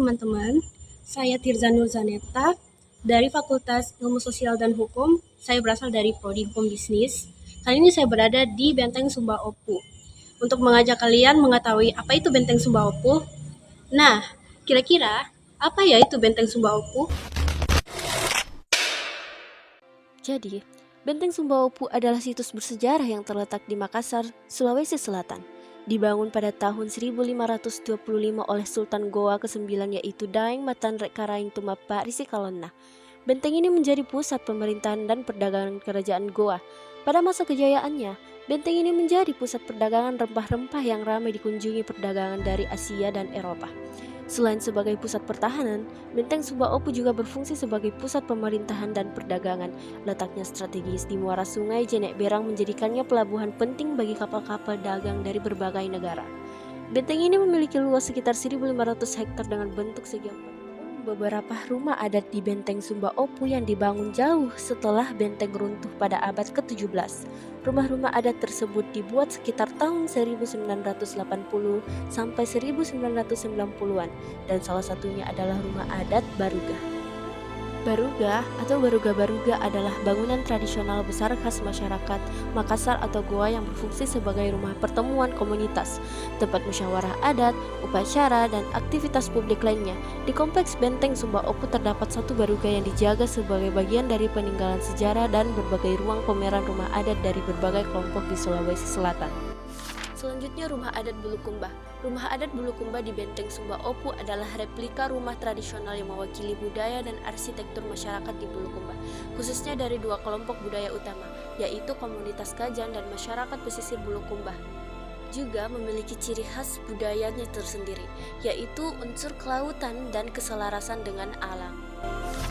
teman-teman, saya Tirza Nurzaneta dari Fakultas Ilmu Sosial dan Hukum. Saya berasal dari Prodi Hukum Bisnis. Kali ini saya berada di Benteng Sumba Opu untuk mengajak kalian mengetahui apa itu Benteng Sumba Opu. Nah, kira-kira apa ya itu Benteng Sumba Opu? Jadi, Benteng Sumba Opu adalah situs bersejarah yang terletak di Makassar, Sulawesi Selatan. Dibangun pada tahun 1525 oleh Sultan Goa ke-9 yaitu Daeng Matan Rek Karaing Tumapa Risi Kalonna. Benteng ini menjadi pusat pemerintahan dan perdagangan kerajaan Goa. Pada masa kejayaannya, benteng ini menjadi pusat perdagangan rempah-rempah yang ramai dikunjungi perdagangan dari Asia dan Eropa. Selain sebagai pusat pertahanan, Benteng Sumba Opu juga berfungsi sebagai pusat pemerintahan dan perdagangan. Letaknya strategis di muara sungai Jenek Berang menjadikannya pelabuhan penting bagi kapal-kapal dagang dari berbagai negara. Benteng ini memiliki luas sekitar 1.500 hektar dengan bentuk segi empat. Beberapa rumah adat di Benteng Sumba Opu yang dibangun jauh setelah benteng runtuh pada abad ke-17. Rumah-rumah adat tersebut dibuat sekitar tahun 1980 sampai 1990-an dan salah satunya adalah rumah adat Baruga. Baruga atau Baruga-Baruga adalah bangunan tradisional besar khas masyarakat Makassar atau Goa yang berfungsi sebagai rumah pertemuan komunitas, tempat musyawarah adat, upacara, dan aktivitas publik lainnya. Di kompleks Benteng Sumba Opu terdapat satu baruga yang dijaga sebagai bagian dari peninggalan sejarah dan berbagai ruang pameran rumah adat dari berbagai kelompok di Sulawesi Selatan. Selanjutnya rumah adat Bulukumba. Rumah adat Bulukumba di Benteng Sumba Opu adalah replika rumah tradisional yang mewakili budaya dan arsitektur masyarakat di Bulukumba, khususnya dari dua kelompok budaya utama, yaitu komunitas Kajang dan masyarakat pesisir Bulukumba. Juga memiliki ciri khas budayanya tersendiri, yaitu unsur kelautan dan keselarasan dengan alam.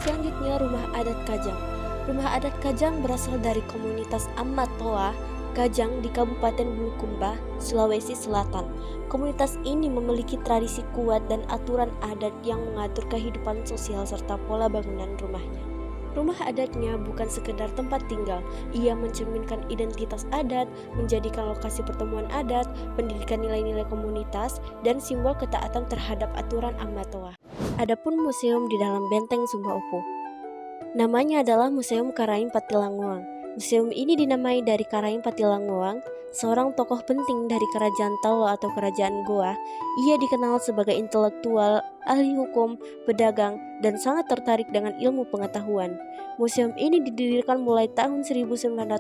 Selanjutnya rumah adat Kajang. Rumah adat Kajang berasal dari komunitas Amatoa Kajang di Kabupaten Bulukumba, Sulawesi Selatan. Komunitas ini memiliki tradisi kuat dan aturan adat yang mengatur kehidupan sosial serta pola bangunan rumahnya. Rumah adatnya bukan sekedar tempat tinggal, ia mencerminkan identitas adat, menjadikan lokasi pertemuan adat, pendidikan nilai-nilai komunitas, dan simbol ketaatan terhadap aturan Amatoa. Adapun museum di dalam Benteng Sumba Opu, namanya adalah Museum Karaing Patilangoang. Museum ini dinamai dari Karaing Patilangoang, seorang tokoh penting dari Kerajaan Talo atau Kerajaan Goa. Ia dikenal sebagai intelektual, ahli hukum, pedagang, dan sangat tertarik dengan ilmu pengetahuan. Museum ini didirikan mulai tahun 1989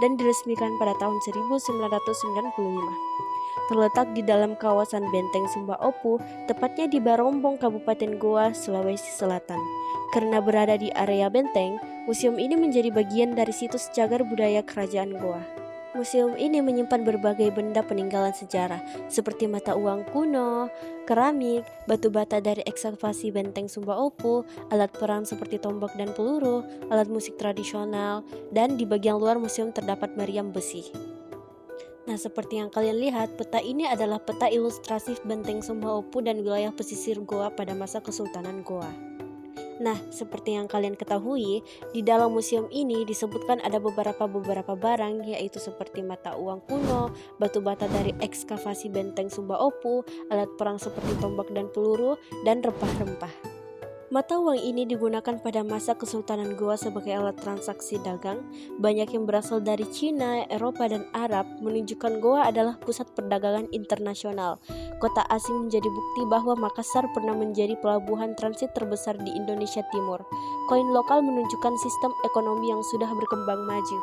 dan diresmikan pada tahun 1995. Terletak di dalam kawasan Benteng Sumba Opu, tepatnya di Barombong, Kabupaten Goa, Sulawesi Selatan. Karena berada di area benteng, museum ini menjadi bagian dari situs cagar budaya Kerajaan Goa. Museum ini menyimpan berbagai benda peninggalan sejarah, seperti mata uang kuno, keramik, batu bata dari ekskavasi Benteng Sumba Opu, alat perang seperti tombak dan peluru, alat musik tradisional, dan di bagian luar museum terdapat meriam besi. Nah, seperti yang kalian lihat, peta ini adalah peta ilustrasi Benteng Sumba Opu dan wilayah pesisir Goa pada masa Kesultanan Goa. Nah, seperti yang kalian ketahui, di dalam museum ini disebutkan ada beberapa barang, yaitu seperti mata uang kuno, batu bata dari ekskavasi Benteng Sumba Opu, alat perang seperti tombak dan peluru, dan rempah-rempah. Mata uang ini digunakan pada masa Kesultanan Goa sebagai alat transaksi dagang. Banyak yang berasal dari Cina, Eropa, dan Arab menunjukkan Goa adalah pusat perdagangan internasional. Kota asing menjadi bukti bahwa Makassar pernah menjadi pelabuhan transit terbesar di Indonesia Timur. Koin lokal menunjukkan sistem ekonomi yang sudah berkembang maju.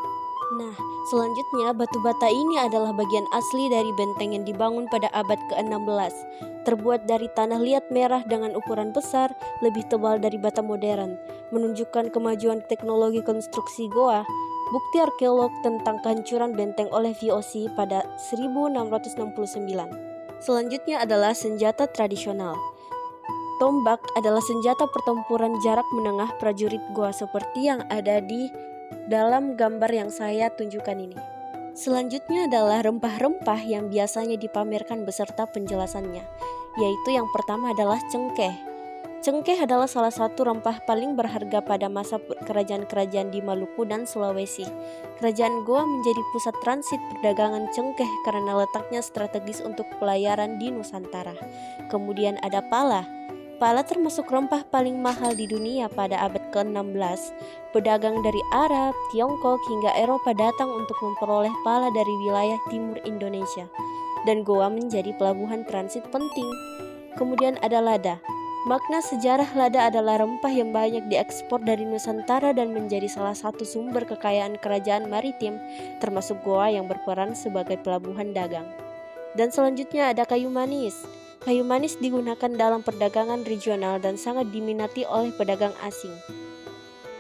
Nah, selanjutnya batu bata ini adalah bagian asli dari benteng yang dibangun pada abad ke-16. Terbuat dari tanah liat merah dengan ukuran besar, lebih tebal dari bata modern, menunjukkan kemajuan teknologi konstruksi Goa. Bukti arkeolog tentang kehancuran benteng oleh VOC pada 1669. Selanjutnya adalah senjata tradisional. Tombak adalah senjata pertempuran jarak menengah prajurit Goa seperti yang ada di dalam gambar yang saya tunjukkan ini. Selanjutnya adalah rempah-rempah yang biasanya dipamerkan beserta penjelasannya, yaitu yang pertama adalah cengkeh. Cengkeh adalah salah satu rempah paling berharga pada masa kerajaan-kerajaan di Maluku dan Sulawesi. Kerajaan Goa menjadi pusat transit perdagangan cengkeh karena letaknya strategis untuk pelayaran di Nusantara. Kemudian ada pala. Pala termasuk rempah paling mahal di dunia pada abad ke-16. Pedagang dari Arab, Tiongkok, hingga Eropa datang untuk memperoleh pala dari wilayah timur Indonesia. Dan Goa menjadi pelabuhan transit penting. Kemudian ada lada. Makna sejarah lada adalah rempah yang banyak diekspor dari Nusantara dan menjadi salah satu sumber kekayaan kerajaan maritim, termasuk Goa yang berperan sebagai pelabuhan dagang. Dan selanjutnya ada kayu manis. Kayu manis digunakan dalam perdagangan regional dan sangat diminati oleh pedagang asing.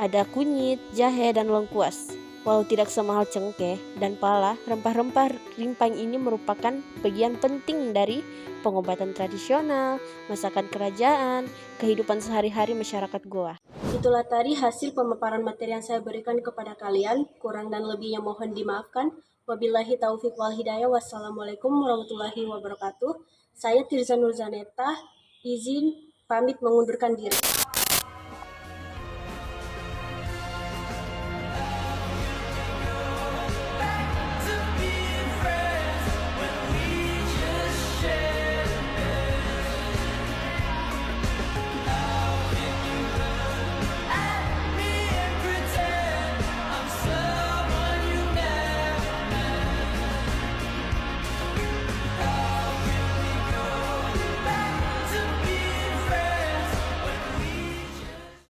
Ada kunyit, jahe, dan lengkuas. Walau tidak semahal cengkeh dan pala, rempah-rempah rimpang ini merupakan bagian penting dari pengobatan tradisional, masakan kerajaan, kehidupan sehari-hari masyarakat Goa. Itulah tadi hasil pemaparan materi yang saya berikan kepada kalian. Kurang dan lebihnya mohon dimaafkan. Wabillahi taufiq wal hidayah. Wassalamualaikum warahmatullahi wabarakatuh. Saya Tirza Nurzaneta, izin pamit mengundurkan diri.